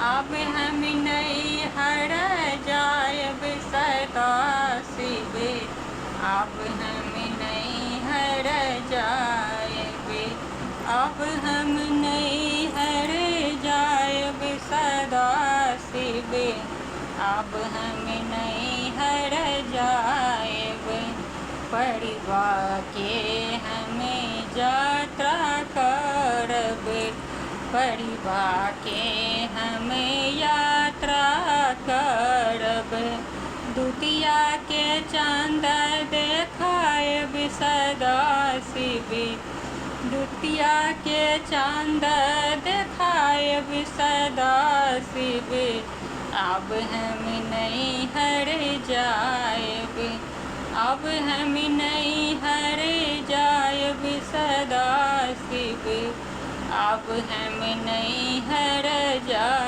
अब हम नैहर जायब सदा शिव, अब हम नैहर जायब, अब हम नैहर जायब सदा शिव, अब हम नैहर जायब। पड़वा के हमें यात्रा करब, पड़वा के हमें यात्रा करब, दुतिया के चाँद देखायब सदा शिव, दुतिया के चाँद देखायब सदा शिव, अब हम नैहर जायब, अब हम नैहर जायब सदा शिव, अब हम नैहर जायब।